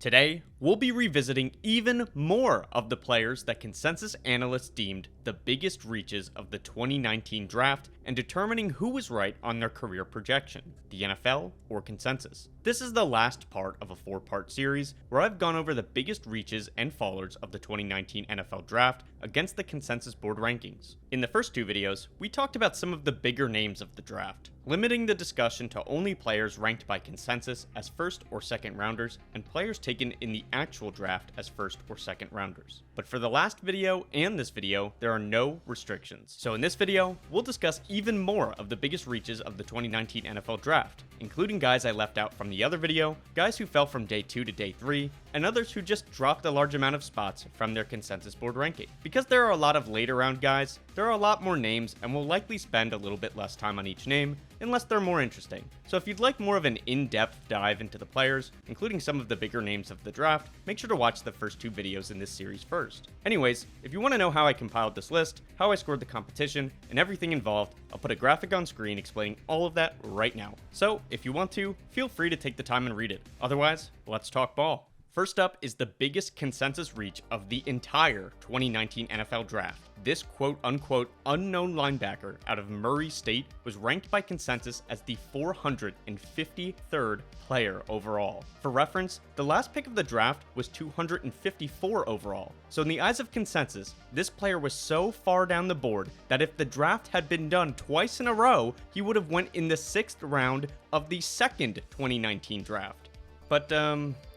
Today, we'll be revisiting even more of the players that consensus analysts deemed the biggest reaches of the 2019 draft and determining who was right on their career projection, the NFL or consensus. This is the last part of a 4-part series where I've gone over the biggest reaches and fallers of the 2019 NFL draft against the consensus board rankings. In the first 2 videos, we talked about some of the bigger names of the draft, limiting the discussion to only players ranked by consensus as first or second rounders and players taken in the actual draft as first or second rounders. But for the last video and this video, there are no restrictions. So in this video, we'll discuss even more of the biggest reaches of the 2019 NFL draft, including guys I left out from the other video, guys who fell from day 2 to day 3, and others who just dropped a large amount of spots from their consensus board ranking. Because there are a lot of later round guys, there are a lot more names and we'll likely spend a little bit less time on each name, unless they're more interesting. So if you'd like more of an in-depth dive into the players, including some of the bigger names of the draft, make sure to watch the first 2 videos in this series first. Anyways, if you want to know how I compiled this list, how I scored the competition, and everything involved, I'll put a graphic on screen explaining all of that right now. So if you want to, feel free to take the time and read it. Otherwise, let's talk ball. First up is the biggest consensus reach of the entire 2019 NFL draft. This quote-unquote unknown linebacker out of Murray State was ranked by consensus as the 453rd player overall. For reference, the last pick of the draft was 254 overall. So in the eyes of consensus, this player was so far down the board that if the draft had been done twice in a row, he would have went in the 6th round of the second 2019 draft. But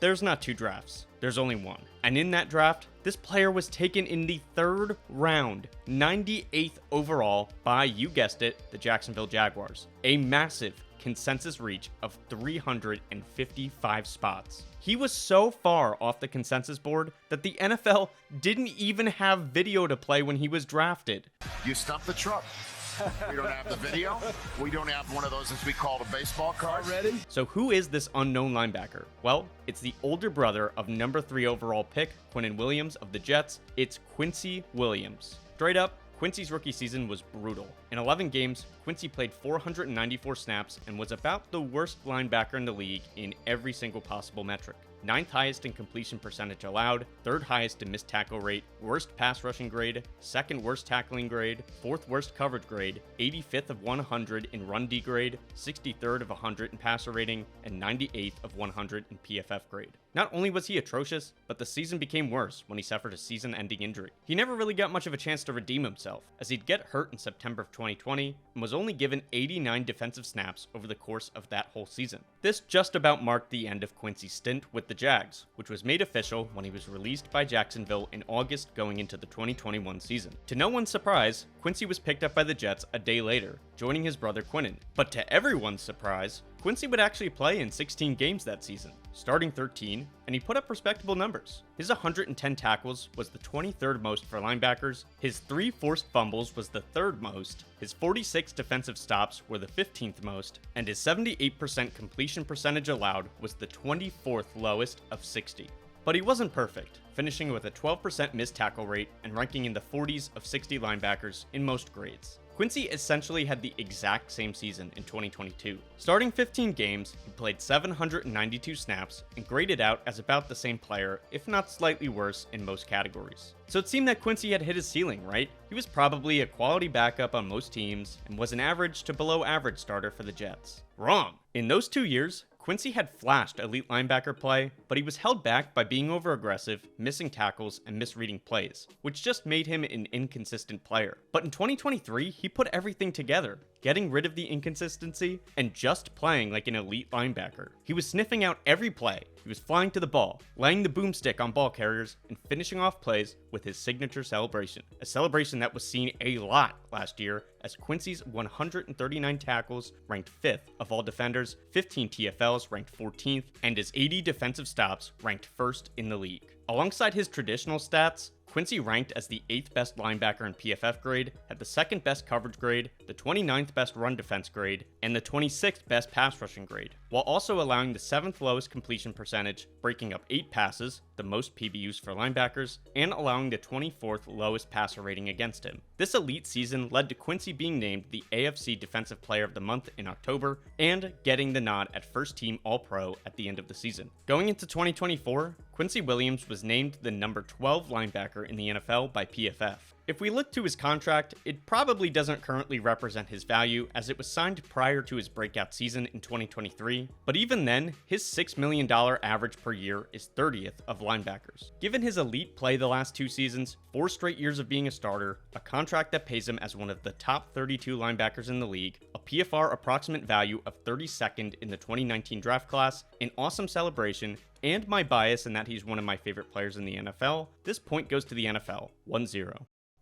there's not 2 drafts, there's only 1. And in that draft, this player was taken in the 3rd round, 98th overall by, you guessed it, the Jacksonville Jaguars. A massive consensus reach of 355 spots. He was so far off the consensus board that the NFL didn't even have video to play when he was drafted. You stumped the truck. We don't have the video. We don't have one of those, as we call a baseball card. Ready? So who is this unknown linebacker? Well, it's the older brother of number 3 overall pick, Quincy Williams of the Jets. It's Quincy Williams. Straight up, Quincy's rookie season was brutal. In 11 games, Quincy played 494 snaps and was about the worst linebacker in the league in every single possible metric. 9th highest in completion percentage allowed, 3rd highest in missed tackle rate, worst pass rushing grade, 2nd worst tackling grade, 4th worst coverage grade, 85th of 100 in run D grade, 63rd of 100 in passer rating, and 98th of 100 in PFF grade. Not only was he atrocious, but the season became worse when he suffered a season-ending injury. He never really got much of a chance to redeem himself, as he'd get hurt in September of 2020 and was only given 89 defensive snaps over the course of that whole season. This just about marked the end of Quincy's stint with the Jags, which was made official when he was released by Jacksonville in August going into the 2021 season. To no one's surprise, Quincy was picked up by the Jets a day later, joining his brother Quinnen. But to everyone's surprise, Quincy would actually play in 16 games that season, starting 13, and he put up respectable numbers. His 110 tackles was the 23rd most for linebackers, his 3 forced fumbles was the 3rd most, his 46 defensive stops were the 15th most, and his 78% completion percentage allowed was the 24th lowest of 60. But he wasn't perfect, finishing with a 12% missed tackle rate and ranking in the 40s of 60 linebackers in most grades. Quincy essentially had the exact same season in 2022. Starting 15 games, he played 792 snaps and graded out as about the same player, if not slightly worse in most categories. So it seemed that Quincy had hit his ceiling, right? He was probably a quality backup on most teams and was an average to below average starter for the Jets. Wrong! In those 2 years, Quincy had flashed elite linebacker play, but he was held back by being over-aggressive, missing tackles, and misreading plays, which just made him an inconsistent player. But in 2023, he put everything together, getting rid of the inconsistency and just playing like an elite linebacker. He was sniffing out every play, he was flying to the ball, laying the boomstick on ball carriers, and finishing off plays with his signature celebration. A celebration that was seen a lot last year, as Quincy's 139 tackles ranked 5th of all defenders, 15 TFLs ranked 14th, and his 80 defensive stops ranked 1st in the league. Alongside his traditional stats, Quincy ranked as the 8th best linebacker in PFF grade, had the 2nd best coverage grade, the 29th best run defense grade, and the 26th best pass rushing grade. while also allowing the 7th lowest completion percentage, breaking up 8 passes, the most PBUs for linebackers, and allowing the 24th lowest passer rating against him. This elite season led to Quincy being named the AFC Defensive Player of the Month in October, and getting the nod at first team All-Pro at the end of the season. Going into 2024, Quincy Williams was named the number 12 linebacker in the NFL by PFF. If we look to his contract, it probably doesn't currently represent his value as it was signed prior to his breakout season in 2023, but even then, his $6 million average per year is 30th of linebackers. Given his elite play the last 2 seasons, 4 straight years of being a starter, a contract that pays him as one of the top 32 linebackers in the league, a PFR approximate value of 32nd in the 2019 draft class, an awesome celebration, and my bias in that he's one of my favorite players in the NFL, this point goes to the NFL, 1-0.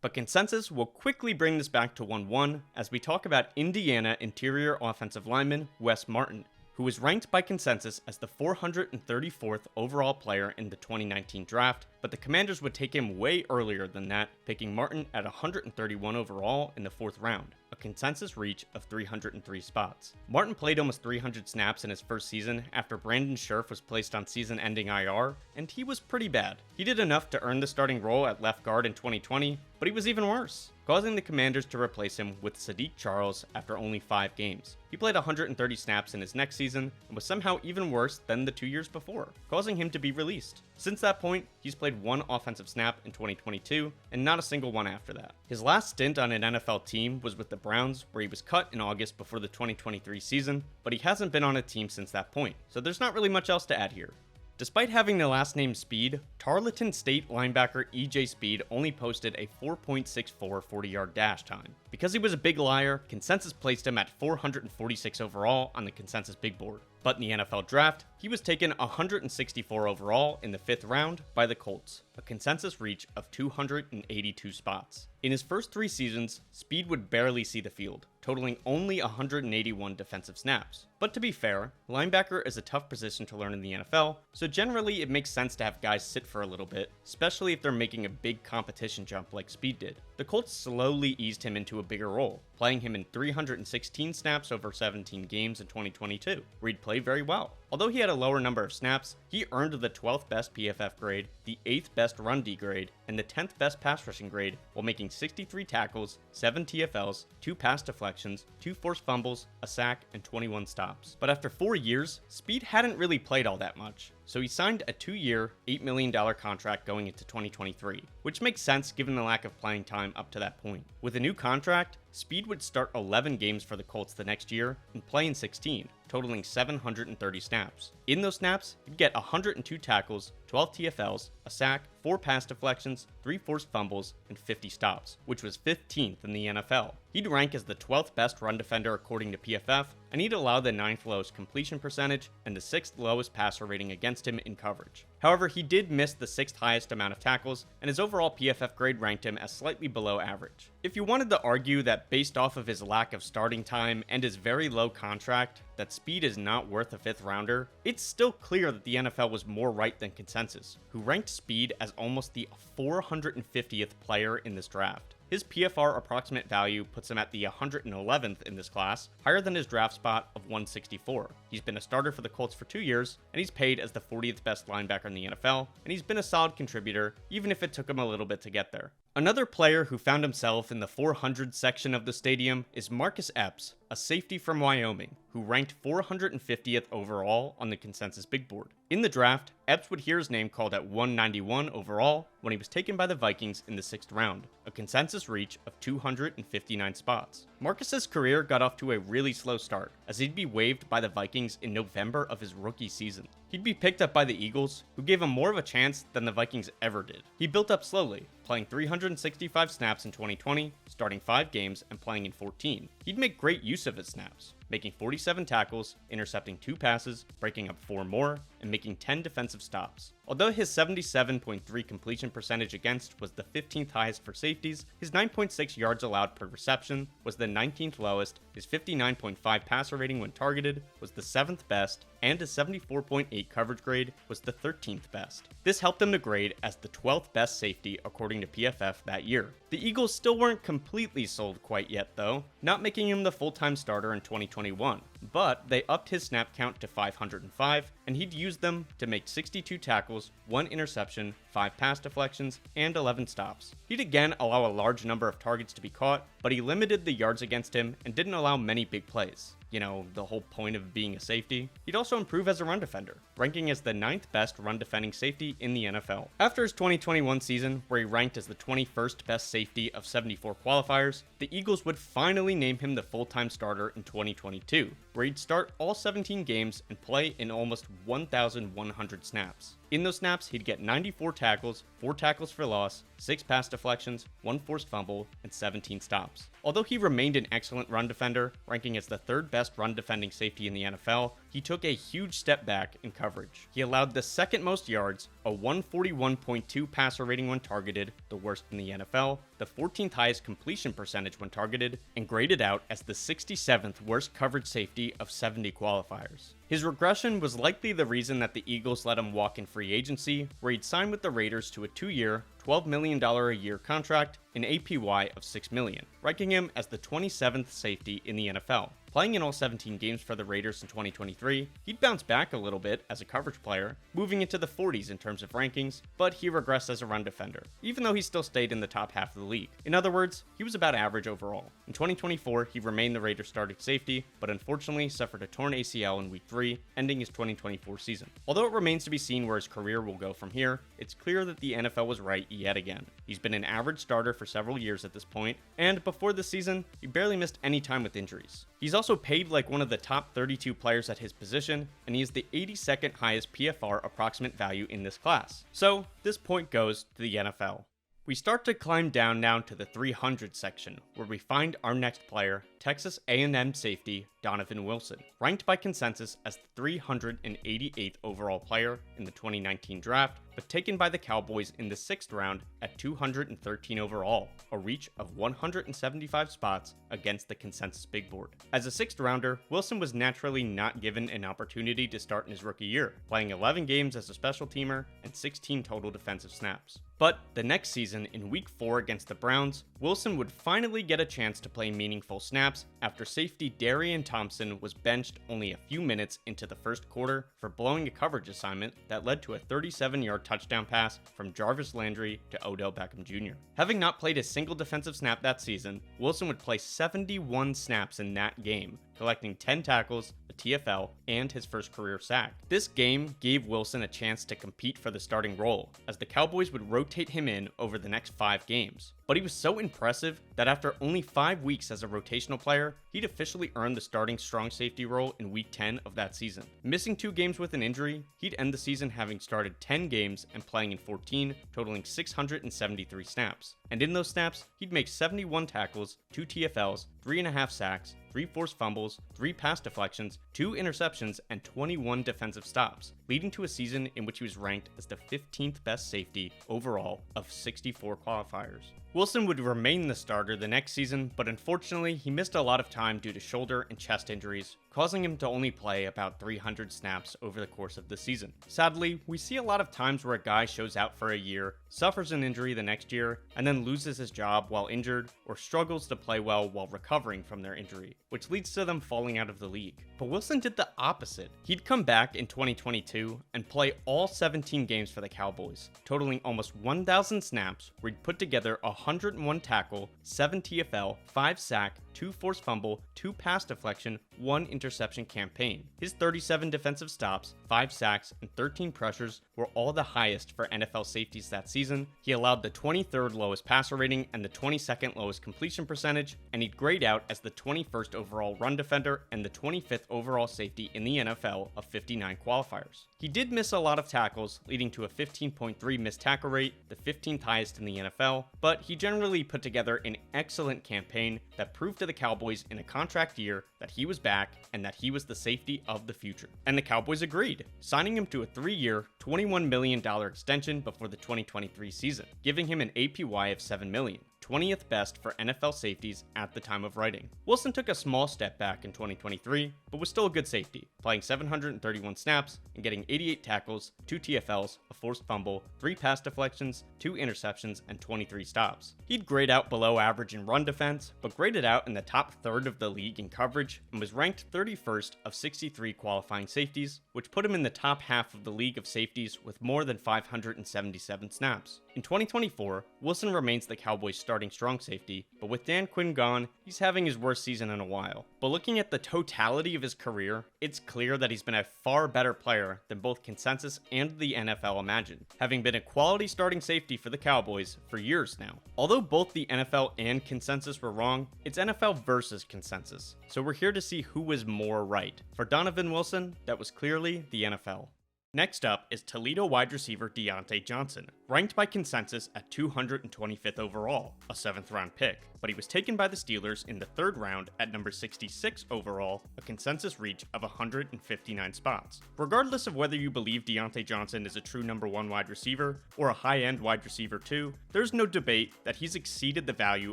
But consensus will quickly bring this back to 1-1 as we talk about Indiana interior offensive lineman Wes Martin, who was ranked by consensus as the 434th overall player in the 2019 draft, but the Commanders would take him way earlier than that, picking Martin at 131 overall in the 4th round, a consensus reach of 303 spots. Martin played almost 300 snaps in his first season after Brandon Scherff was placed on season-ending IR, and he was pretty bad. He did enough to earn the starting role at left guard in 2020, but he was even worse, causing the Commanders to replace him with Sadiq Charles after only 5 games. He played 130 snaps in his next season and was somehow even worse than the 2 years before, causing him to be released. Since that point, he's played 1 offensive snap in 2022 and not a single one after that. His last stint on an NFL team was with the Browns, where he was cut in August before the 2023 season, but he hasn't been on a team since that point, so there's not really much else to add here. Despite having the last name Speed, Tarleton State linebacker EJ Speed only posted a 4.64 40-yard dash time. Because he was a big liar, consensus placed him at 446 overall on the consensus big board. But in the NFL draft, he was taken 164 overall in the 5th round by the Colts, a consensus reach of 282 spots. In his first 3 seasons, Speed would barely see the field, totaling only 181 defensive snaps. But to be fair, linebacker is a tough position to learn in the NFL, so generally it makes sense to have guys sit for a little bit, especially if they're making a big competition jump like Speed did. The Colts slowly eased him into a bigger role, playing him in 316 snaps over 17 games in 2022, where he'd play very well. Although he had a lower number of snaps, he earned the 12th best PFF grade, the 8th best run D grade, and the 10th best pass rushing grade, while making 63 tackles, 7 TFLs, 2 pass deflections, 2 forced fumbles, a sack, and 21 stops. But after 4 years, Speed hadn't really played all that much, so he signed a 2-year, $8 million contract going into 2023, which makes sense given the lack of playing time up to that point. With a new contract, Speed would start 11 games for the Colts the next year and play in 16, totaling 730 snaps. In those snaps, he'd get 102 tackles, 12 TFLs, a sack, 4 pass deflections, 3 forced fumbles, and 50 stops, which was 15th in the NFL. He'd rank as the 12th best run defender according to PFF, and he'd allow the 9th lowest completion percentage and the 6th lowest passer rating against him in coverage. However, he did miss the 6th highest amount of tackles, and his overall PFF grade ranked him as slightly below average. If you wanted to argue that based off of his lack of starting time and his very low contract, that Speed is not worth a 5th rounder, it's still clear that the NFL was more right than consensus, who ranked Speed as almost the 450th player in this draft. His PFR approximate value puts him at the 111th in this class, higher than his draft spot of 164. He's been a starter for the Colts for 2 years, and he's paid as the 40th best linebacker in the NFL, and he's been a solid contributor, even if it took him a little bit to get there. Another player who found himself in the 400 section of the stadium is Marcus Epps, a safety from Wyoming, who ranked 450th overall on the consensus big board. In the draft, Epps would hear his name called at 191 overall when he was taken by the Vikings in the 6th round, a consensus reach of 259 spots. Marcus's career got off to a really slow start, as he'd be waived by the Vikings in November of his rookie season. He'd be picked up by the Eagles, who gave him more of a chance than the Vikings ever did. He built up slowly, playing 365 snaps in 2020, starting 5 games and playing in 14. He'd make great use of his snaps, making 47 tackles, intercepting 2 passes, breaking up 4 more, and making 10 defensive stops. Although his 77.3 completion percentage against was the 15th highest for safeties, his 9.6 yards allowed per reception was the 19th lowest, his 59.5 passer rating when targeted was the 7th best, and his 74.8 coverage grade was the 13th best. This helped him to grade as the 12th best safety according according to PFF that year. The Eagles still weren't completely sold quite yet though, not making him the full-time starter in 2021, but they upped his snap count to 505, and he'd use them to make 62 tackles, 1 interception, 5 pass deflections, and 11 stops. He'd again allow a large number of targets to be caught, but he limited the yards against him and didn't allow many big plays. You know, the whole point of being a safety. He'd also improve as a run defender, ranking as the 9th best run defending safety in the NFL. After his 2021 season, where he ranked as the 21st best safety of 74 qualifiers, the Eagles would finally name him the full-time starter in 2022, where he'd start all 17 games and play in almost 1,100 snaps. In those snaps, he'd get 94 tackles, 4 tackles for loss, 6 pass deflections, 1 forced fumble, and 17 stops. Although he remained an excellent run defender, ranking as the 3rd best run defending safety in the NFL, he took a huge step back in coverage. He allowed the 2nd most yards, a 141.2 passer rating when targeted, the worst in the NFL, the 14th highest completion percentage when targeted, and graded out as the 67th worst coverage safety of 70 qualifiers. His regression was likely the reason that the Eagles let him walk in free agency, where he'd signed with the Raiders to a 2-year, $12 million a year contract, an APY of $6 million, ranking him as the 27th safety in the NFL. Playing in all 17 games for the Raiders in 2023, he'd bounced back a little bit as a coverage player, moving into the 40s in terms of rankings, but he regressed as a run defender, even though he still stayed in the top half of the league. In other words, he was about average overall. In 2024, he remained the Raiders' starting safety, but unfortunately suffered a torn ACL in Week 3, ending his 2024 season. Although it remains to be seen where his career will go from here, it's clear that the NFL was right yet again. He's been an average starter for several years at this point, and before this season, he barely missed any time with injuries. He's also paid like one of the top 32 players at his position, and he is the 82nd highest PFR approximate value in this class. So, this point goes to the NFL. We start to climb down now to the 300 section, where we find our next player, Texas A&M safety Donovan Wilson, ranked by consensus as the 388th overall player in the 2019 draft, but taken by the Cowboys in the 6th round at 213 overall, a reach of 175 spots against the consensus big board. As a 6th rounder, Wilson was naturally not given an opportunity to start in his rookie year, playing 11 games as a special teamer and 16 total defensive snaps. But the next season, in Week 4 against the Browns, Wilson would finally get a chance to play meaningful snaps after safety Darian Thompson was benched only a few minutes into the first quarter for blowing a coverage assignment that led to a 37-yard touchdown pass from Jarvis Landry to Odell Beckham Jr. Having not played a single defensive snap that season, Wilson would play 71 snaps in that game, collecting 10 tackles, a TFL, and his first career sack. This game gave Wilson a chance to compete for the starting role, as the Cowboys would rotate him in over the next 5 games. But he was so impressive that after only 5 weeks as a rotational player, he'd officially earned the starting strong safety role in Week 10 of that season. Missing 2 games with an injury, he'd end the season having started 10 games and playing in 14, totaling 673 snaps. And in those snaps, he'd make 71 tackles, 2 TFLs, 3.5 sacks, 3 forced fumbles, 3 pass deflections, 2 interceptions, and 21 defensive stops, leading to a season in which he was ranked as the 15th best safety overall of 64 qualifiers. Wilson would remain the starter the next season, but unfortunately, he missed a lot of time due to shoulder and chest injuries, causing him to only play about 300 snaps over the course of the season. Sadly, we see a lot of times where a guy shows out for a year, suffers an injury the next year, and then loses his job while injured, or struggles to play well while recovering from their injury, which leads to them falling out of the league. But Wilson did the opposite. He'd come back in 2022 and play all 17 games for the Cowboys, totaling almost 1,000 snaps, where he'd put together 101 tackle, 7 TFL, 5 sack, 2 forced fumble, 2 pass deflection, 1 interception campaign. His 37 defensive stops, 5 sacks, and 13 pressures were all the highest for NFL safeties that season. He allowed the 23rd lowest passer rating and the 22nd lowest completion percentage, and he'd grade out as the 21st overall run defender and the 25th overall safety in the NFL of 59 qualifiers. He did miss a lot of tackles, leading to a 15.3 missed tackle rate, the 15th highest in the NFL, but he generally put together an excellent campaign that proved to the Cowboys in a contract year that he was back and that he was the safety of the future. And the Cowboys agreed, signing him to a 3-year, $21 million extension before the 2023 season, giving him an APY of $7 million. 20th best for NFL safeties at the time of writing. Wilson took a small step back in 2023, but was still a good safety, playing 731 snaps and getting 88 tackles, 2 TFLs, a forced fumble, 3 pass deflections, 2 interceptions, and 23 stops. He'd grade out below average in run defense, but graded out in the top third of the league in coverage and was ranked 31st of 63 qualifying safeties, which put him in the top half of the league of safeties with more than 577 snaps. In 2024, Wilson remains the Cowboys' starting strong safety, but with Dan Quinn gone, he's having his worst season in a while. But looking at the totality of his career, it's clear that he's been a far better player than both consensus and the NFL imagined, having been a quality starting safety for the Cowboys for years now. Although both the NFL and consensus were wrong, it's NFL versus consensus, so we're here to see who was more right. For Donovan Wilson, that was clearly the NFL. Next up is Toledo wide receiver Diontae Johnson, ranked by consensus at 225th overall, a 7th round pick, but he was taken by the Steelers in the 3rd round at number 66 overall, a consensus reach of 159 spots. Regardless of whether you believe Diontae Johnson is a true number 1 wide receiver or a high-end wide receiver 2, there's no debate that he's exceeded the value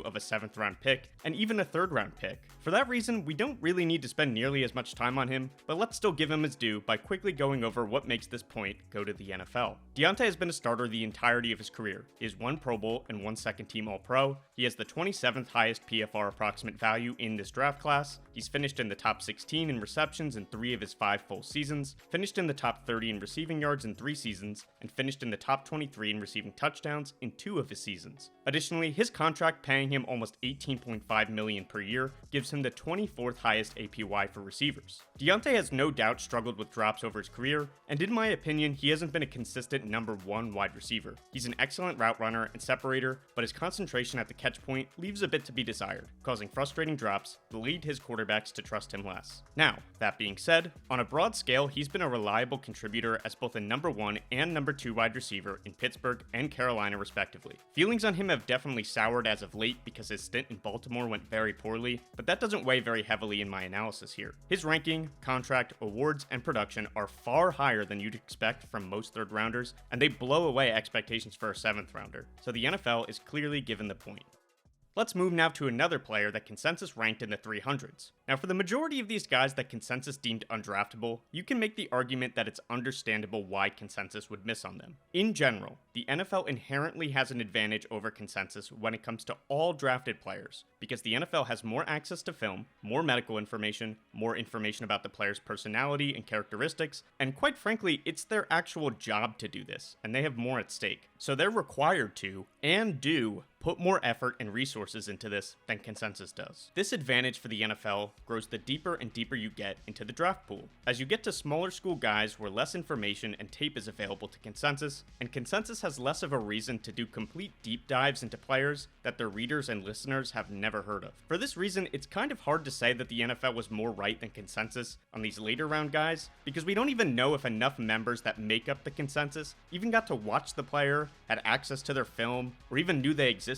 of a 7th round pick and even a 3rd round pick. For that reason, we don't really need to spend nearly as much time on him, but let's still give him his due by quickly going over what makes this point go to the NFL. Diontae has been a starter the entirety of his career. He is 1 Pro Bowl and 1 second team All-Pro. He has the 27th highest PFR approximate value in this draft class. He's finished in the top 16 in receptions in 3 of his 5 full seasons, finished in the top 30 in receiving yards in 3 seasons, and finished in the top 23 in receiving touchdowns in 2 of his seasons. Additionally, his contract paying him almost $18.5 million per year gives him the 24th highest APY for receivers. Diontae has no doubt struggled with drops over his career, and in my opinion, he hasn't been a consistent number 1 wide receiver. He's an excellent route runner and separator, but his concentration at the catch point leaves a bit to be desired, causing frustrating drops that lead his quarterbacks to trust him less. Now, that being said, on a broad scale, he's been a reliable contributor as both a number 1 and number 2 wide receiver in Pittsburgh and Carolina respectively. Feelings on him have definitely soured as of late because his stint in Baltimore went very poorly, but that doesn't weigh very heavily in my analysis here. His ranking, contract, awards, and production are far higher than you'd expect from most 3rd rounders, and they blow away expectations for a 7th rounder, so the NFL is clearly given the point. Let's move now to another player that consensus ranked in the 300s. Now, for the majority of these guys that consensus deemed undraftable, you can make the argument that it's understandable why consensus would miss on them. In general, the NFL inherently has an advantage over consensus when it comes to all drafted players, because the NFL has more access to film, more medical information, more information about the player's personality and characteristics, and quite frankly, it's their actual job to do this, and they have more at stake. So they're required to, and do, put more effort and resources into this than consensus does. This advantage for the NFL grows the deeper and deeper you get into the draft pool. As you get to smaller school guys where less information and tape is available to consensus, and consensus has less of a reason to do complete deep dives into players that their readers and listeners have never heard of. For this reason, it's kind of hard to say that the NFL was more right than consensus on these later round guys, because we don't even know if enough members that make up the consensus even got to watch the player, had access to their film, or even knew they existed.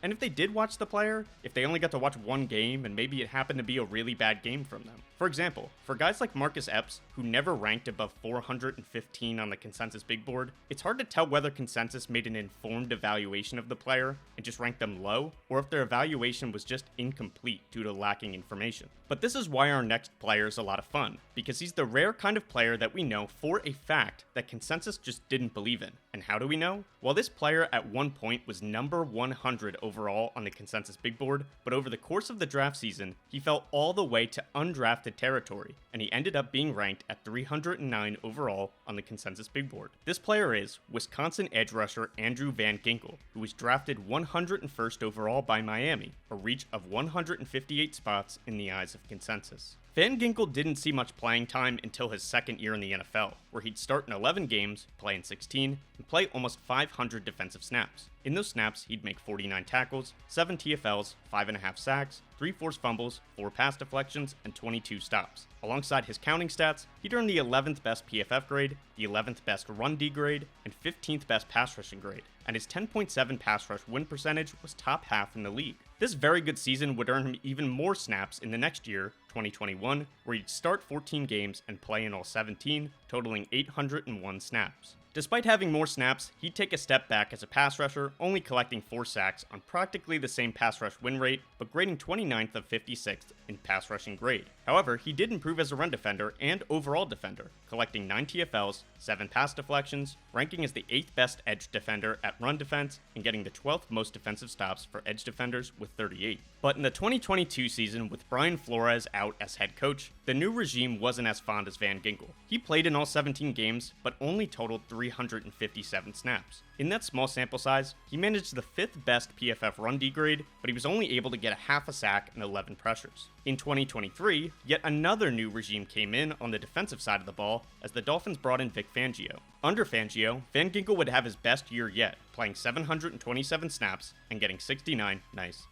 And if they did watch the player, if they only got to watch one game and maybe it happened to be a really bad game from them. For example, for guys like Marcus Epps, who never ranked above 415 on the consensus big board, it's hard to tell whether consensus made an informed evaluation of the player and just ranked them low, or if their evaluation was just incomplete due to lacking information. But this is why our next player is a lot of fun, because he's the rare kind of player that we know for a fact that consensus just didn't believe in. And how do we know? Well, this player at one point was number 100 overall on the consensus big board, but over the course of the draft season, he fell all the way to undrafted territory, and he ended up being ranked at 309 overall on the consensus big board. This player is Wisconsin edge rusher Andrew Van Ginkel, who was drafted 101st overall by Miami, a reach of 158 spots in the eyes of consensus. Van Ginkel didn't see much playing time until his second year in the NFL, where he'd start in 11 games, play in 16, and play almost 500 defensive snaps. In those snaps, he'd make 49 tackles, 7 TFLs, 5.5 sacks, 3 forced fumbles, 4 pass deflections, and 22 stops. Alongside his counting stats, he'd earned the 11th best PFF grade, the 11th best run D grade, and 15th best pass rushing grade, and his 10.7 pass rush win percentage was top half in the league. This very good season would earn him even more snaps in the next year, 2021, where he'd start 14 games and play in all 17, totaling 801 snaps. Despite having more snaps, he'd take a step back as a pass rusher, only collecting 4 sacks on practically the same pass rush win rate, but grading 29th of 56th in pass rushing grade. However, he did improve as a run defender and overall defender, collecting 9 TFLs, 7 pass deflections, ranking as the 8th best edge defender at run defense, and getting the 12th most defensive stops for edge defenders with 38. But in the 2022 season, with Brian Flores out as head coach, the new regime wasn't as fond as Van Ginkel. He played in all 17 games, but only totaled 357 snaps. In that small sample size, he managed the 5th best PFF run D grade, but he was only able to get a half a sack and 11 pressures. In 2023, yet another new regime came in on the defensive side of the ball as the Dolphins brought in Vic Fangio. Under Fangio, Van Ginkel would have his best year yet, playing 727 snaps and getting 69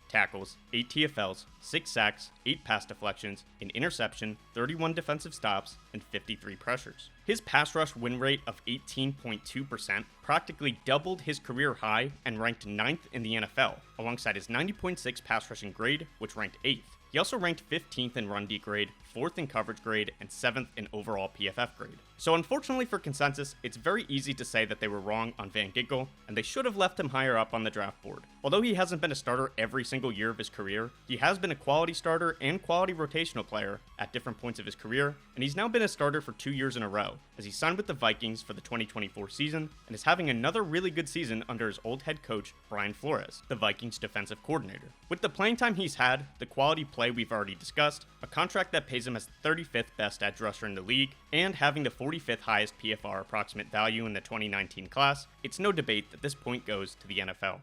tackles, 8 TFLs, 6 sacks, 8 pass deflections, an interception, 31 defensive stops, and 53 pressures. His pass rush win rate of 18.2% practically doubled his career high and ranked 9th in the NFL, alongside his 90.6 pass rushing grade, which ranked 8th. He also ranked 15th in run D grade, 4th in coverage grade, and 7th in overall PFF grade. So unfortunately for consensus, it's very easy to say that they were wrong on Van Ginkel, and they should have left him higher up on the draft board. Although he hasn't been a starter every single year of his career, he has been a quality starter and quality rotational player at different points of his career, and he's now been a starter for 2 years in a row, as he signed with the Vikings for the 2024 season, and is having another really good season under his old head coach, Brian Flores, the Vikings defensive coordinator. With the playing time he's had, the quality play we've already discussed, a contract that pays him as the 35th best edge rusher in the league, and having the 45th highest PFR approximate value in the 2019 class, it's no debate that this point goes to the NFL.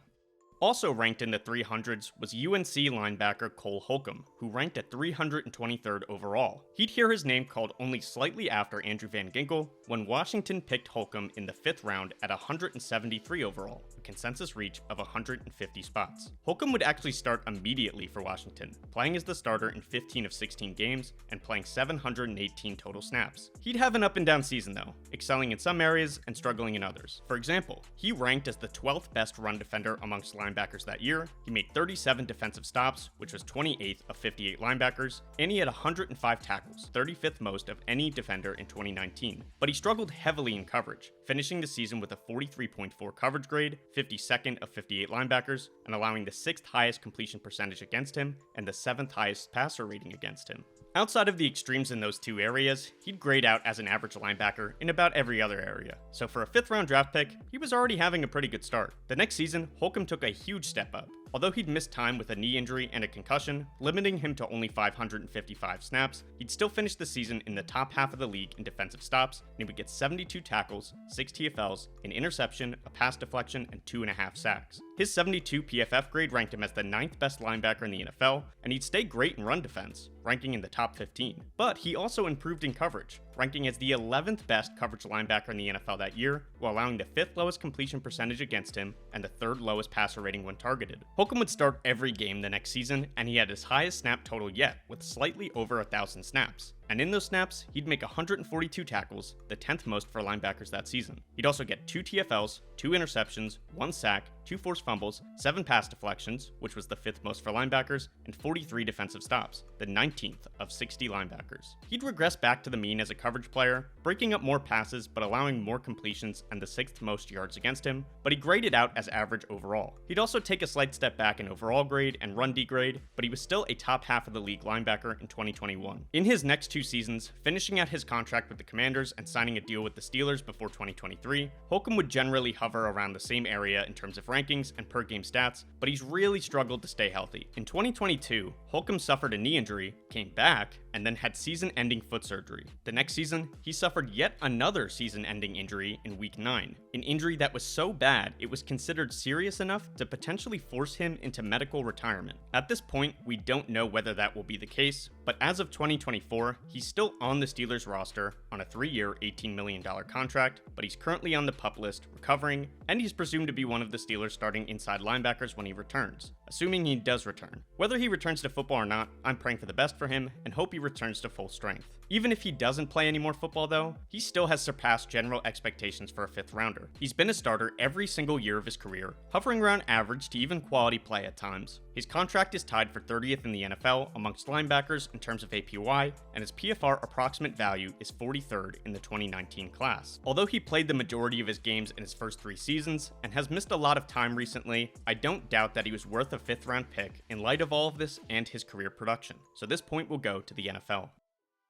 Also ranked in the 300s was UNC linebacker Cole Holcomb, who ranked at 323rd overall. He'd hear his name called only slightly after Andrew Van Ginkel when Washington picked Holcomb in the 5th round at 173 overall, a consensus reach of 150 spots. Holcomb would actually start immediately for Washington, playing as the starter in 15 of 16 games and playing 718 total snaps. He'd have an up and down season though, excelling in some areas and struggling in others. For example, he ranked as the 12th best run defender amongst linebackers that year. He made 37 defensive stops, which was 28th of 58 linebackers, and he had 105 tackles, 35th most of any defender in 2019. But he struggled heavily in coverage, finishing the season with a 43.4 coverage grade, 52nd of 58 linebackers, and allowing the 6th highest completion percentage against him and the 7th highest passer rating against him. Outside of the extremes in those two areas, he'd grade out as an average linebacker in about every other area. So for a 5th round draft pick, he was already having a pretty good start. The next season, Holcomb took a huge step up. Although he'd missed time with a knee injury and a concussion, limiting him to only 555 snaps, he'd still finish the season in the top half of the league in defensive stops, and he would get 72 tackles, 6 TFLs, an interception, a pass deflection, and 2.5 sacks. His 72 PFF grade ranked him as the 9th best linebacker in the NFL, and he'd stay great in run defense, ranking in the top 15. But he also improved in coverage, ranking as the 11th best coverage linebacker in the NFL that year, while allowing the 5th lowest completion percentage against him and the 3rd lowest passer rating when targeted. Holcomb would start every game the next season, and he had his highest snap total yet, with slightly over 1,000 snaps. And in those snaps, he'd make 142 tackles, the 10th most for linebackers that season. He'd also get 2 TFLs, 2 interceptions, 1 sack, 2 forced fumbles, 7 pass deflections, which was the 5th most for linebackers, and 43 defensive stops, the 19th of 60 linebackers. He'd regress back to the mean as a coverage player, breaking up more passes but allowing more completions and the 6th most yards against him, but he graded out as average overall. He'd also take a slight step back in overall grade and run D grade, but he was still a top half of the league linebacker in 2021. In his next 2 seasons, finishing out his contract with the Commanders and signing a deal with the Steelers before 2023, Holcomb would generally hover around the same area in terms of rankings and per game stats, but he's really struggled to stay healthy. In 2022, Holcomb suffered a knee injury, came back, and then had season-ending foot surgery. The next season, he suffered yet another season-ending injury in Week 9, an injury that was so bad it was considered serious enough to potentially force him into medical retirement. At this point, we don't know whether that will be the case, but as of 2024, he's still on the Steelers roster on a 3-year, $18 million contract, but he's currently on the PUP list, recovering, and he's presumed to be one of the Steelers' starting inside linebackers when he returns, assuming he does return. Whether he returns to football or not, I'm praying for the best for him and hope he returns to full strength. Even if he doesn't play any more football though, he still has surpassed general expectations for a 5th rounder. He's been a starter every single year of his career, hovering around average to even quality play at times. His contract is tied for 30th in the NFL amongst linebackers in terms of APY, and his PFR approximate value is 43rd in the 2019 class. Although he played the majority of his games in his first 3 seasons and has missed a lot of time recently, I don't doubt that he was worth a 5th round pick in light of all of this and his career production. So this point will go to the NFL.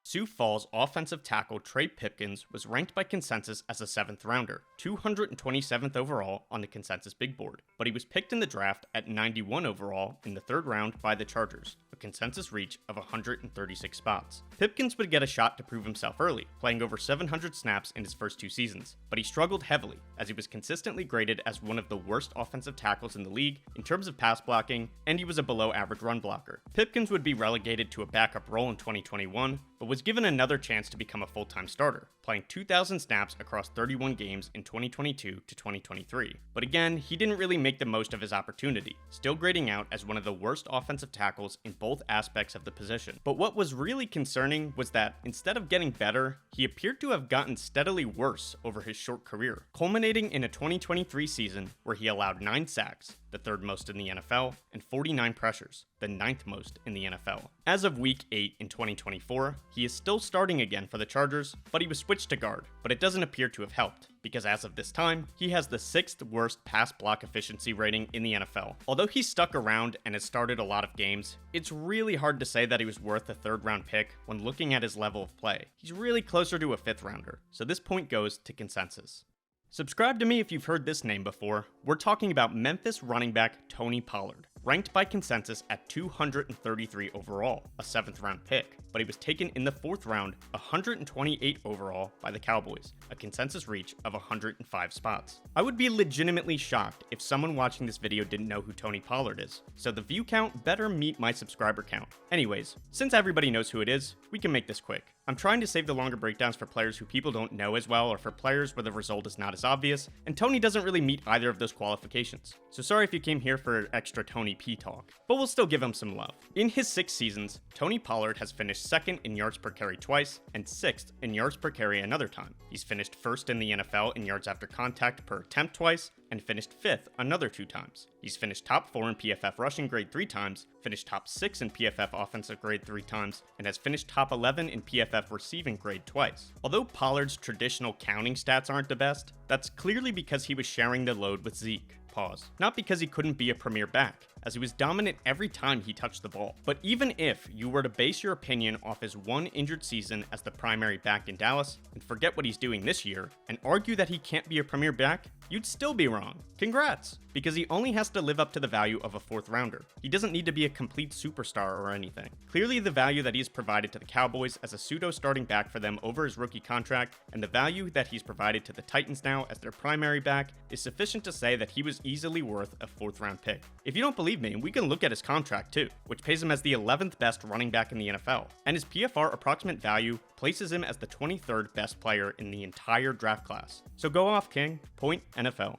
Sioux Falls offensive tackle Trey Pipkins was ranked by consensus as a 7th rounder, 227th overall on the consensus big board, but he was picked in the draft at 91 overall in the 3rd round by the Chargers, a consensus reach of 136 spots. Pipkins would get a shot to prove himself early, playing over 700 snaps in his first 2 seasons, but he struggled heavily as he was consistently graded as one of the worst offensive tackles in the league in terms of pass blocking, and he was a below average run blocker. Pipkins would be relegated to a backup role in 2021, but was given another chance to become a full-time starter, playing 2,000 snaps across 31 games in 2022 to 2023. But again, he didn't really make the most of his opportunity, still grading out as one of the worst offensive tackles in both aspects of the position. But what was really concerning was that instead of getting better, he appeared to have gotten steadily worse over his short career, culminating in a 2023 season where he allowed 9 sacks, the 3rd most in the NFL, and 49 pressures, the 9th most in the NFL. As of week 8 in 2024, he is still starting again for the Chargers, but he was switched to guard, but it doesn't appear to have helped, because as of this time, he has the 6th worst pass block efficiency rating in the NFL. Although he's stuck around and has started a lot of games, it's really hard to say that he was worth a 3rd round pick when looking at his level of play. He's really closer to a 5th rounder, so this point goes to consensus. Subscribe to me if you've heard this name before. We're talking about Memphis running back Tony Pollard, ranked by consensus at 233 overall, a 7th round pick, but he was taken in the 4th round, 128 overall by the Cowboys, a consensus reach of 105 spots. I would be legitimately shocked if someone watching this video didn't know who Tony Pollard is, so the view count better meet my subscriber count. Anyways, since everybody knows who it is, we can make this quick. I'm trying to save the longer breakdowns for players who people don't know as well or for players where the result is not as obvious, and Tony doesn't really meet either of those qualifications. So sorry if you came here for extra Tony P talk, but we'll still give him some love. In his 6 seasons, Tony Pollard has finished 2nd in yards per carry twice and 6th in yards per carry another time. He's finished 1st in the NFL in yards after contact per attempt twice, and finished 5th another 2 times. He's finished top 4 in PFF rushing grade 3 times, finished top 6 in PFF offensive grade 3 times, and has finished top 11 in PFF receiving grade twice. Although Pollard's traditional counting stats aren't the best, that's clearly because he was sharing the load with Zeke. Not because he couldn't be a premier back, as he was dominant every time he touched the ball. But even if you were to base your opinion off his 1 injured season as the primary back in Dallas, and forget what he's doing this year, and argue that he can't be a premier back, you'd still be wrong. Congrats! Because he only has to live up to the value of a 4th rounder. He doesn't need to be a complete superstar or anything. Clearly the value that he's provided to the Cowboys as a pseudo starting back for them over his rookie contract, and the value that he's provided to the Titans now as their primary back, is sufficient to say that he was easily worth a 4th round pick. If you don't believe me, we can look at his contract too, which pays him as the 11th best running back in the NFL, and his PFR approximate value places him as the 23rd best player in the entire draft class. So go off, King. Point NFL.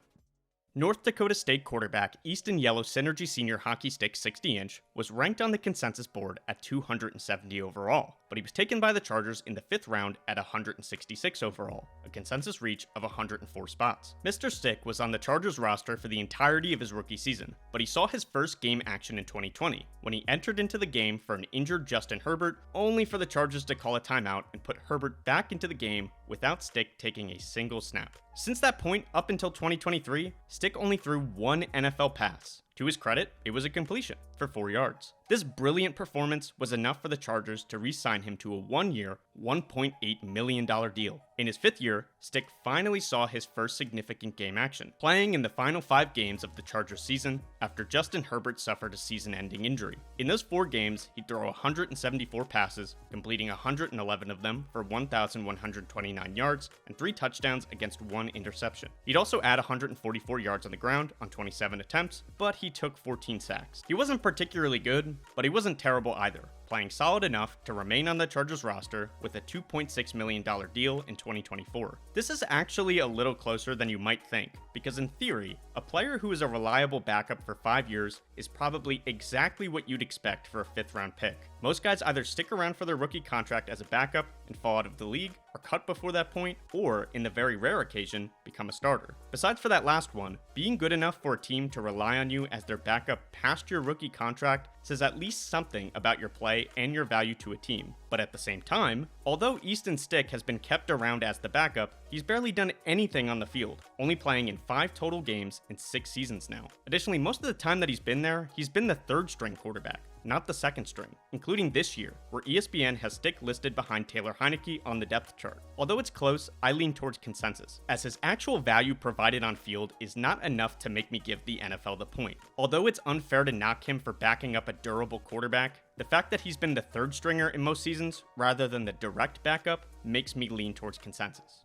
North Dakota State quarterback Easton Yellow Synergy Senior Hockey Stick 60-inch was ranked on the consensus board at 270 overall, but he was taken by the Chargers in the 5th round at 166 overall, a consensus reach of 104 spots. Mr. Stick was on the Chargers roster for the entirety of his rookie season, but he saw his first game action in 2020, when he entered into the game for an injured Justin Herbert, only for the Chargers to call a timeout and put Herbert back into the game without Stick taking a single snap. Since that point up until 2023, Stick only threw 1 NFL pass. To his credit, it was a completion for 4 yards. This brilliant performance was enough for the Chargers to re-sign him to a 1-year, $1.8 million deal. In his 5th year, Stick finally saw his first significant game action, playing in the final 5 games of the Chargers season after Justin Herbert suffered a season-ending injury. In those 4 games, he'd throw 174 passes, completing 111 of them for 1,129 yards and 3 touchdowns against 1 interception. He'd also add 144 yards on the ground on 27 attempts, but he took 14 sacks. He wasn't particularly good, but he wasn't terrible either. playing solid enough to remain on the Chargers roster with a $2.6 million deal in 2024. This is actually a little closer than you might think, because in theory, a player who is a reliable backup for 5 years is probably exactly what you'd expect for a 5th round pick. Most guys either stick around for their rookie contract as a backup and fall out of the league, are cut before that point, or, in the very rare occasion, become a starter. Besides for that last one, being good enough for a team to rely on you as their backup past your rookie contract says at least something about your play and your value to a team. But at the same time, although Easton Stick has been kept around as the backup, he's barely done anything on the field, only playing in 5 total games in 6 seasons now. Additionally, most of the time that he's been there, he's been the 3rd string quarterback, not the 2nd string, including this year, where ESPN has Stick listed behind Taylor Heineke on the depth chart. Although it's close, I lean towards consensus, as his actual value provided on field is not enough to make me give the NFL the point. Although it's unfair to knock him for backing up a durable quarterback, the fact that he's been the 3rd stringer in most seasons, rather than the direct backup, makes me lean towards consensus.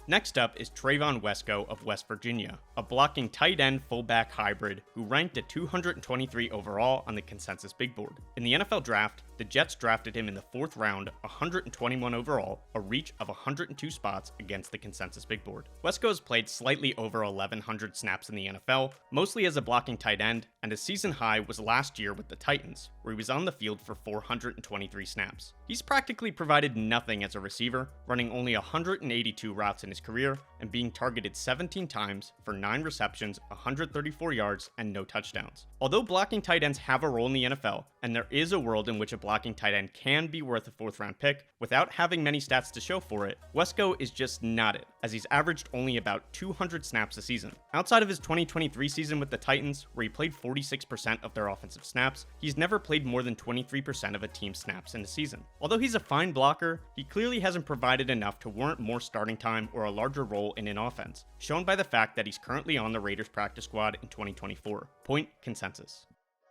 Next up is Trayvon Wesco of West Virginia, a blocking tight end fullback hybrid who ranked at 223 overall on the consensus big board. In the NFL draft, the Jets drafted him in the 4th round, 121 overall, a reach of 102 spots against the consensus big board. Wesco has played slightly over 1,100 snaps in the NFL, mostly as a blocking tight end, and his season high was last year with the Titans, where he was on the field for 423 snaps. He's practically provided nothing as a receiver, running only 182 routes in his career and being targeted 17 times for 9 receptions, 134 yards, and no touchdowns. Although blocking tight ends have a role in the NFL, and there is a world in which a blocking tight end can be worth a 4th round pick, without having many stats to show for it, Wesco is just not it, as he's averaged only about 200 snaps a season. Outside of his 2023 season with the Titans, where he played 46% of their offensive snaps, he's never played more than 23% of a team's snaps in a season. Although he's a fine blocker, he clearly hasn't provided enough to warrant more starting time or a larger role in an offense, shown by the fact that he's currently on the Raiders practice squad in 2024. Point consensus.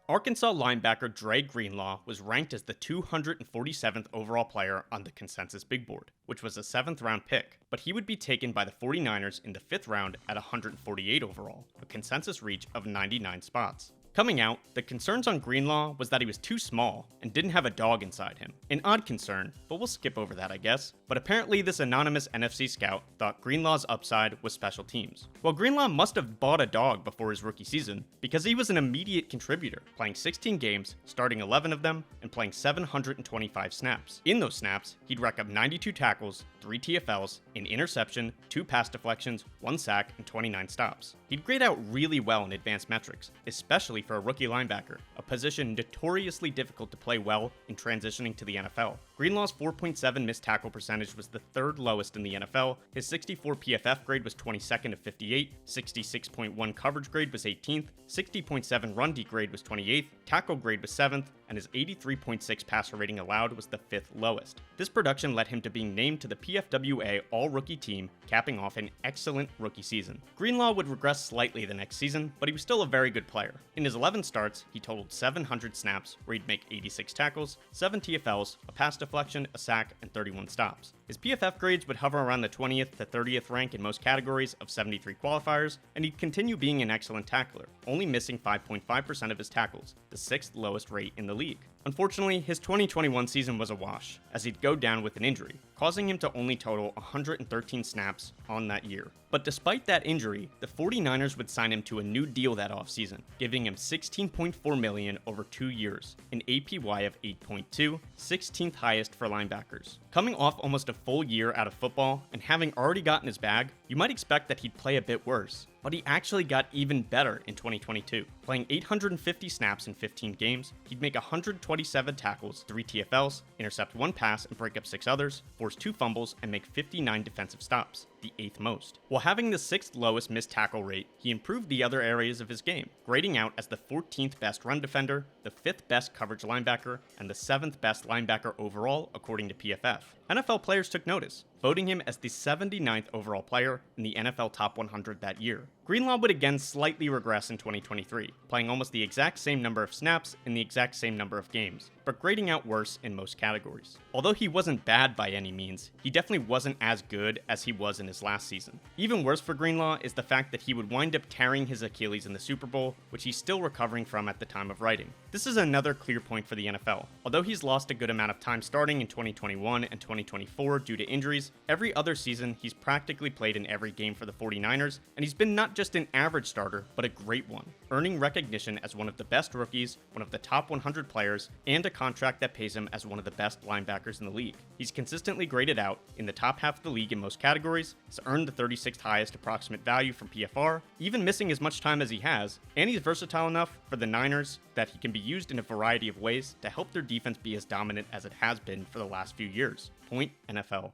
Arkansas linebacker Dre Greenlaw was ranked as the 247th overall player on the consensus big board, which was a 7th round pick, but he would be taken by the 49ers in the 5th round at 148 overall, a consensus reach of 99 spots. Coming out, the concerns on Greenlaw was that he was too small and didn't have a dog inside him. An odd concern, but we'll skip over that I guess. But apparently this anonymous NFC scout thought Greenlaw's upside was special teams. Well, Greenlaw must have bought a dog before his rookie season, because he was an immediate contributor, playing 16 games, starting 11 of them, and playing 725 snaps. In those snaps, he'd rack up 92 tackles, 3 TFLs, an interception, 2 pass deflections, 1 sack, and 29 stops. He'd grade out really well in advanced metrics, especially for a rookie linebacker, a position notoriously difficult to play well in transitioning to the NFL. Greenlaw's 4.7 missed tackle percentage was the 3rd lowest in the NFL, his 64 PFF grade was 22nd of 58, 66.1 coverage grade was 18th, 60.7 run D grade was 28th, tackle grade was 7th, and his 83.6 passer rating allowed was the 5th lowest. This production led him to being named to the PFWA All-Rookie team, capping off an excellent rookie season. Greenlaw would regress slightly the next season, but he was still a very good player. In his 11 starts, he totaled 700 snaps, where he'd make 86 tackles, 7 TFLs, a pass deflection, a sack, and 31 stops. His PFF grades would hover around the 20th to 30th rank in most categories of 73 qualifiers, and he'd continue being an excellent tackler, only missing 5.5% of his tackles, the 6th lowest rate in the league. Unfortunately, his 2021 season was a wash, as he'd go down with an injury, causing him to only total 113 snaps on that year. But despite that injury, the 49ers would sign him to a new deal that offseason, giving him $16.4 million over 2 years, an APY of 8.2, 16th highest for linebackers. Coming off almost a full year out of football and having already gotten his bag, you might expect that he'd play a bit worse. But he actually got even better in 2022. Playing 850 snaps in 15 games, he'd make 127 tackles, 3 TFLs, intercept 1 pass and break up 6 others, force 2 fumbles, and make 59 defensive stops, the 8th most. While having the 6th lowest missed tackle rate, he improved the other areas of his game, grading out as the 14th best run defender, the 5th best coverage linebacker, and the 7th best linebacker overall according to PFF. NFL players took notice, voting him as the 79th overall player in the NFL Top 100 that year. Greenlaw would again slightly regress in 2023, playing almost the exact same number of snaps in the exact same number of games, but grading out worse in most categories. Although he wasn't bad by any means, he definitely wasn't as good as he was in his last season. Even worse for Greenlaw is the fact that he would wind up tearing his Achilles in the Super Bowl, which he's still recovering from at the time of writing. This is another clear point for the NFL. Although he's lost a good amount of time starting in 2021 and 2024 due to injuries, every other season he's practically played in every game for the 49ers, and he's been not just an average starter, but a great one, earning recognition as one of the best rookies, one of the top 100 players, and a contract that pays him as one of the best linebackers in the league. He's consistently graded out in the top half of the league in most categories, has earned the 36th highest approximate value from PFR, even missing as much time as he has, and he's versatile enough for the Niners that he can be used in a variety of ways to help their defense be as dominant as it has been for the last few years. Point NFL.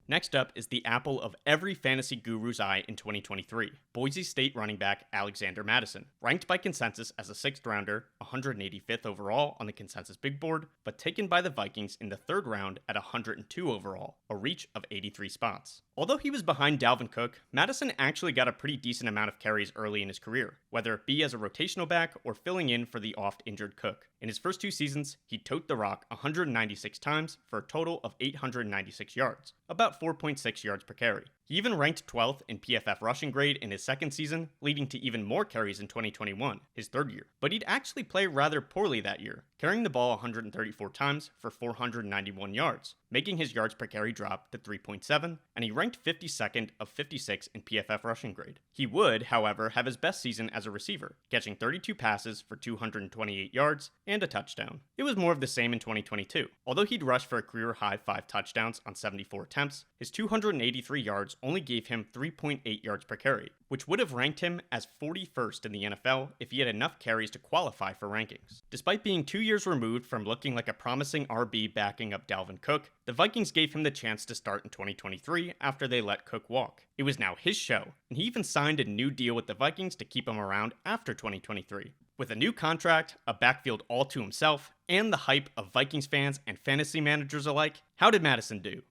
Next up is the apple of every fantasy guru's eye in 2023, Boise State running back Alexander Mattison, ranked by consensus as a 6th rounder, 185th overall on the consensus big board, but taken by the Vikings in the 3rd round at 102 overall, a reach of 83 spots. Although he was behind Dalvin Cook, Mattison actually got a pretty decent amount of carries early in his career, whether it be as a rotational back or filling in for the oft-injured Cook. In his first 2 seasons, he toted the rock 196 times for a total of 896 yards, about 4.6 yards per carry. He even ranked 12th in PFF rushing grade in his 2nd season, leading to even more carries in 2021, his 3rd year. But he'd actually play rather poorly that year, carrying the ball 134 times for 491 yards, making his yards per carry drop to 3.7, and he ranked 52nd of 56 in PFF rushing grade. He would, however, have his best season as a receiver, catching 32 passes for 228 yards and a touchdown. It was more of the same in 2022. Although he'd rushed for a career-high 5 touchdowns on 74 attempts, his 283 yards only gave him 3.8 yards per carry, which would have ranked him as 41st in the NFL if he had enough carries to qualify for rankings. Despite being 2 years removed from looking like a promising RB backing up Dalvin Cook, the Vikings gave him the chance to start in 2023 after they let Cook walk. It was now his show, and he even signed a new deal with the Vikings to keep him around after 2023. With a new contract, a backfield all to himself, and the hype of Vikings fans and fantasy managers alike, how did Madison do?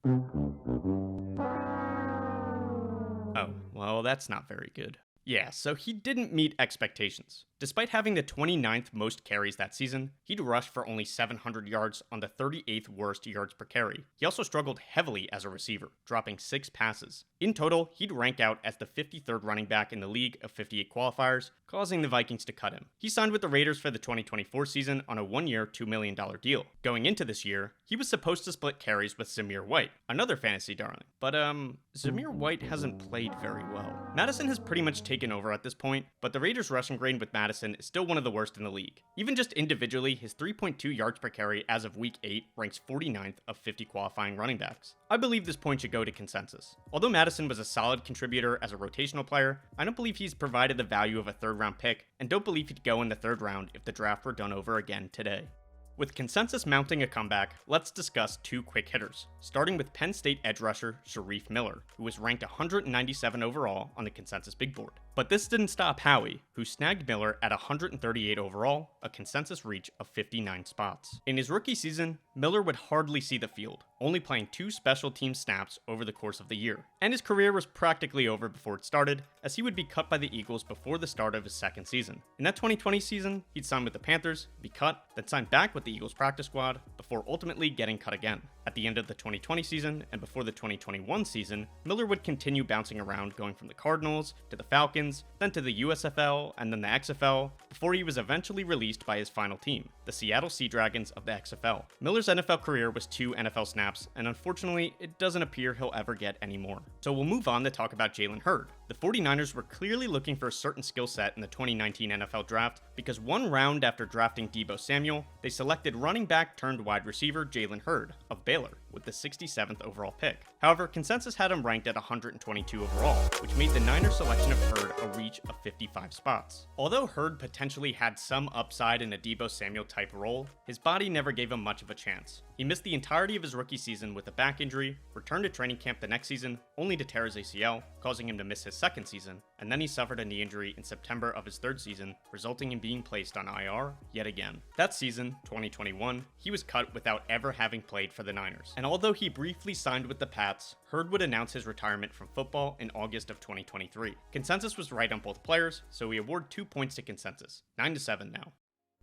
Oh, well, that's not very good. Yeah, so he didn't meet expectations. Despite having the 29th most carries that season, he'd rushed for only 700 yards on the 38th worst yards per carry. He also struggled heavily as a receiver, dropping 6 passes. In total, he'd rank out as the 53rd running back in the league of 58 qualifiers, causing the Vikings to cut him. He signed with the Raiders for the 2024 season on a 1-year, $2 million deal. Going into this year, he was supposed to split carries with Zamir White, another fantasy darling. But Zamir White hasn't played very well. Madison has pretty much taken over at this point, but the Raiders' rushing grade with Madison is still one of the worst in the league. Even just individually, his 3.2 yards per carry as of week 8 ranks 49th of 50 qualifying running backs. I believe this point should go to consensus. Although Madison was a solid contributor as a rotational player, I don't believe he's provided the value of a 3rd round pick, and don't believe he'd go in the 3rd round if the draft were done over again today. With consensus mounting a comeback, let's discuss 2 quick hitters, starting with Penn State edge rusher Sharie Miller, who was ranked 197 overall on the consensus big board. But this didn't stop Howie, who snagged Miller at 138 overall, a consensus reach of 59 spots. In his rookie season, Miller would hardly see the field, only playing 2 special team snaps over the course of the year. And his career was practically over before it started, as he would be cut by the Eagles before the start of his 2nd season. In that 2020 season, he'd sign with the Panthers, be cut, then sign back with the Eagles practice squad, before ultimately getting cut again. At the end of the 2020 season and before the 2021 season, Miller would continue bouncing around, going from the Cardinals to the Falcons, then to the USFL and then the XFL, before he was eventually released by his final team, the Seattle Sea Dragons of the XFL. Miller's NFL career was 2 NFL snaps, and unfortunately, it doesn't appear he'll ever get any more. So we'll move on to talk about Jaylen Hurd. The 49ers were clearly looking for a certain skill set in the 2019 NFL draft because 1 round after drafting Deebo Samuel, they selected running back turned wide receiver Jaylen Hurd of Baylor with the 67th overall pick. However, consensus had him ranked at 122 overall, which made the Niners selection of Hurd a reach of 55 spots. Although Hurd potentially had some upside in a Deebo Samuel type role, his body never gave him much of a chance. He missed the entirety of his rookie season with a back injury, returned to training camp the next season, only to tear his ACL, causing him to miss his 2nd season, and then he suffered a knee injury in September of his third season, resulting in being placed on IR yet again. That season, 2021, he was cut without ever having played for the Niners. And although he briefly signed with the Pats, Hurd would announce his retirement from football in August of 2023. Consensus was right on both players, so we award 2 points to Consensus, 9-7 now.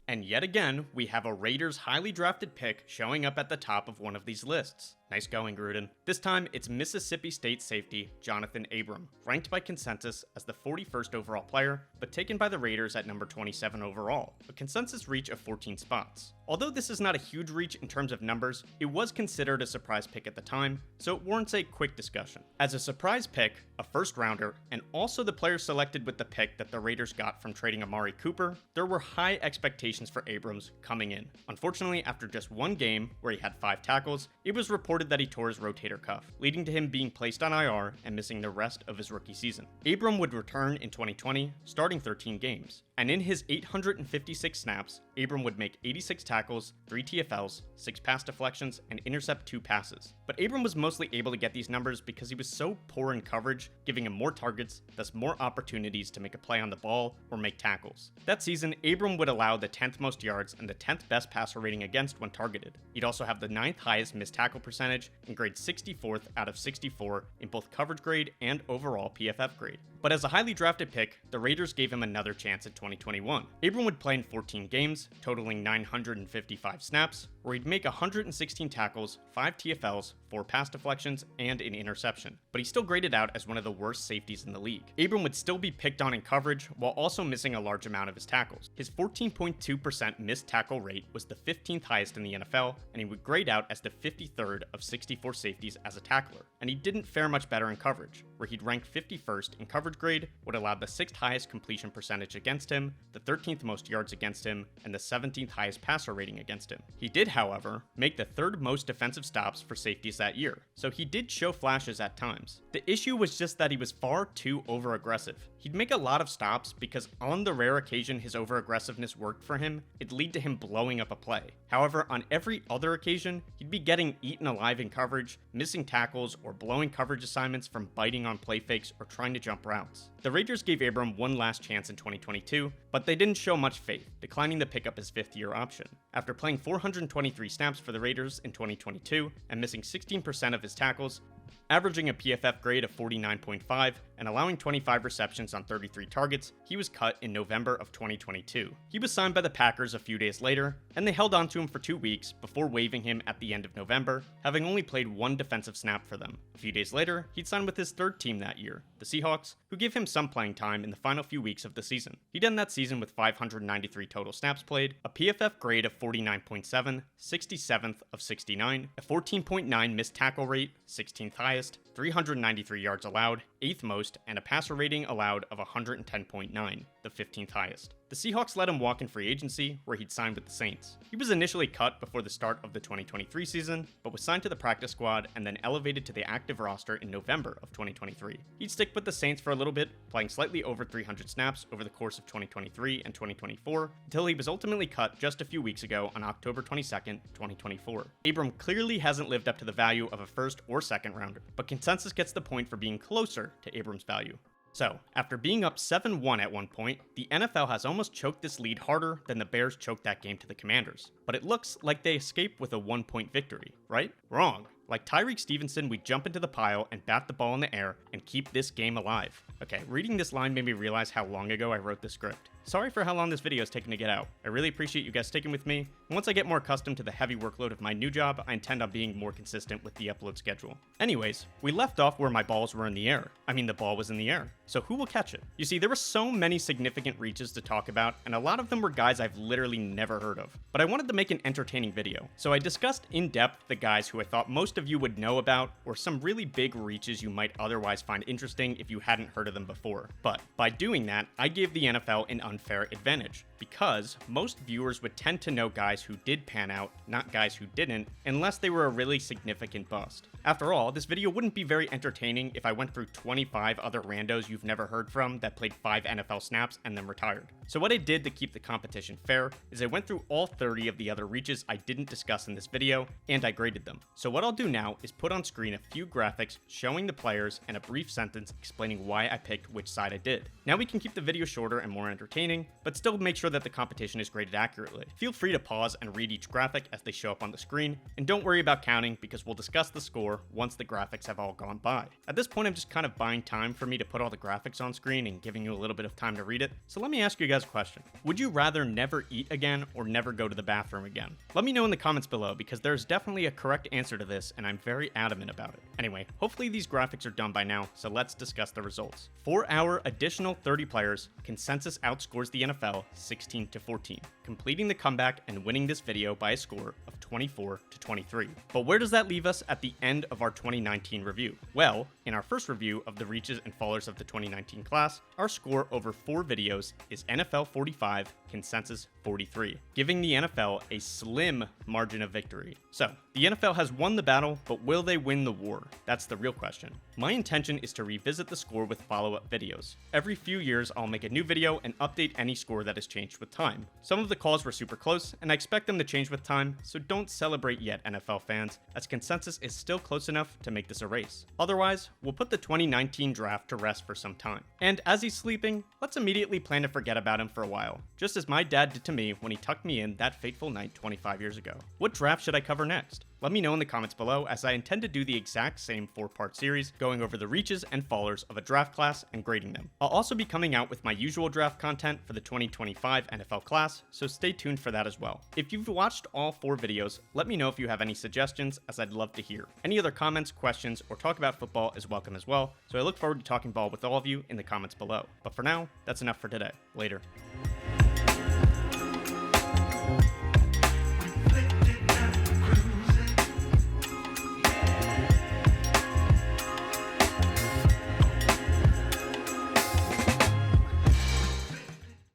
And yet again, we have a Raiders highly drafted pick showing up at the top of one of these lists. Nice going, Gruden. This time, it's Mississippi State safety Johnathan Abram, ranked by Consensus as the 41st overall player, but taken by the Raiders at number 27 overall, a consensus reach of 14 spots. Although this is not a huge reach in terms of numbers, it was considered a surprise pick at the time, so it warrants a quick discussion. As a surprise pick, a first rounder, and also the player selected with the pick that the Raiders got from trading Amari Cooper, there were high expectations for Abrams coming in. Unfortunately, after just one game, where he had 5 tackles, it was reported that he tore his rotator cuff, leading to him being placed on IR and missing the rest of his rookie season. Abram would return in 2020, starting 13 games, and in his 856 snaps, Abram would make 86 tackles, 3 TFLs, 6 pass deflections, and intercept 2 passes. But Abram was mostly able to get these numbers because he was so poor in coverage, giving him more targets, thus more opportunities to make a play on the ball or make tackles. That season, Abram would allow the 10th most yards and the 10th best passer rating against when targeted. He'd also have the 9th highest missed tackle percentage and grade 64th out of 64 in both coverage grade and overall PFF grade. But as a highly drafted pick, the Raiders gave him another chance in 2021. Abram would play in 14 games, totaling 955 snaps, where he'd make 116 tackles, 5 TFLs, 4 pass deflections, and an interception. But he still graded out as one of the worst safeties in the league. Abram would still be picked on in coverage, while also missing a large amount of his tackles. His 14.2% missed tackle rate was the 15th highest in the NFL, and he would grade out as the 53rd of 64 safeties as a tackler. And he didn't fare much better in coverage, where he'd rank 51st in coverage grade, would allow the 6th highest completion percentage against him, the 13th most yards against him, and the 17th highest passer rating against him. He did, however, make the 3rd most defensive stops for safeties that year, so he did show flashes at times. The issue was just that he was far too over-aggressive. He'd make a lot of stops because on the rare occasion his over-aggressiveness worked for him, it'd lead to him blowing up a play. However, on every other occasion, he'd be getting eaten alive in coverage, missing tackles, or blowing coverage assignments from biting on play fakes or trying to jump routes. The Raiders gave Abram one last chance in 2022, but they didn't show much faith, declining to pick up his 5th-year option. After playing 423 snaps for the Raiders in 2022 and missing 16% of his tackles, averaging a PFF grade of 49.5 and allowing 25 receptions on 33 targets, he was cut in November of 2022. He was signed by the Packers a few days later, and they held on to him for 2 weeks before waiving him at the end of November, having only played 1 defensive snap for them. A few days later, he'd signed with his 3rd team that year, the Seahawks, who gave him some playing time in the final few weeks of the season. He'd end that season with 593 total snaps played, a PFF grade of 49.7, 67th of 69, a 14.9 missed tackle rate, 16th highest, 393 yards allowed, 8th most, and a passer rating allowed of 110.9, the 15th highest. The Seahawks let him walk in free agency, where he'd signed with the Saints. He was initially cut before the start of the 2023 season, but was signed to the practice squad and then elevated to the active roster in November of 2023. He'd stick with the Saints for a little bit, playing slightly over 300 snaps over the course of 2023 and 2024, until he was ultimately cut just a few weeks ago on October 22nd, 2024. Abram clearly hasn't lived up to the value of a 1st or 2nd rounder, but consensus gets the point for being closer to Abram's value. So, after being up 7-1 at one point, the NFL has almost choked this lead harder than the Bears choked that game to the Commanders. But it looks like they escaped with a 1-point victory, right? Wrong. Like Tyreek Stevenson, we jump into the pile and bat the ball in the air and keep this game alive. Okay, reading this line made me realize how long ago I wrote this script. Sorry for how long this video is taking to get out. I really appreciate you guys sticking with me, and once I get more accustomed to the heavy workload of my new job, I intend on being more consistent with the upload schedule. Anyways, we left off where my balls were in the air. I mean, the ball was in the air. So who will catch it? You see, there were so many significant reaches to talk about, and a lot of them were guys I've literally never heard of. But I wanted to make an entertaining video, so I discussed in depth the guys who I thought most of you would know about, or some really big reaches you might otherwise find interesting if you hadn't heard of them before. But by doing that, I gave the NFL an unfair advantage, because most viewers would tend to know guys who did pan out, not guys who didn't, unless they were a really significant bust. After all, this video wouldn't be very entertaining if I went through 25 other randos you've never heard from that played 5 NFL snaps and then retired. So what I did to keep the competition fair is I went through all 30 of the other reaches I didn't discuss in this video, and I graded them. So what I'll do now is put on screen a few graphics showing the players and a brief sentence explaining why I picked which side I did. Now we can keep the video shorter and more entertaining, but still make sure that the competition is graded accurately. Feel free to pause and read each graphic as they show up on the screen, and don't worry about counting because we'll discuss the score once the graphics have all gone by. At this point, I'm just kind of buying time for me to put all the graphics on screen and giving you a little bit of time to read it. So let me ask you guys a question. Would you rather never eat again or never go to the bathroom again? Let me know in the comments below because there's definitely a correct answer to this and I'm very adamant about it. Anyway, hopefully these graphics are done by now, so let's discuss the results. For our additional 30 players, consensus outscores the NFL 16-14, completing the comeback and winning this video by a score of 24-23. But where does that leave us at the end of our 2019 review? Well, in our first review of the reaches and fallers of the 2019 class, our score over 4 videos is NFL 45, consensus 43, giving the NFL a slim margin of victory. So, the NFL has won the battle, but will they win the war? That's the real question. My intention is to revisit the score with follow-up videos. Every few years, I'll make a new video and update any score that has changed with time. Some of the calls were super close, and I expect them to change with time, so don't celebrate yet, NFL fans, as consensus is still close enough to make this a race. Otherwise, we'll put the 2019 draft to rest for some time. And as he's sleeping, let's immediately plan to forget about him for a while, just as my dad did to me when he tucked me in that fateful night 25 years ago. What draft should I cover next? Let me know in the comments below, as I intend to do the exact same 4-part series, going over the reaches and fallers of a draft class and grading them. I'll also be coming out with my usual draft content for the 2025 NFL class, so stay tuned for that as well. If you've watched all 4 videos, let me know if you have any suggestions, as I'd love to hear. Any other comments, questions, or talk about football is welcome as well, so I look forward to talking ball with all of you in the comments below. But for now, that's enough for today. Later.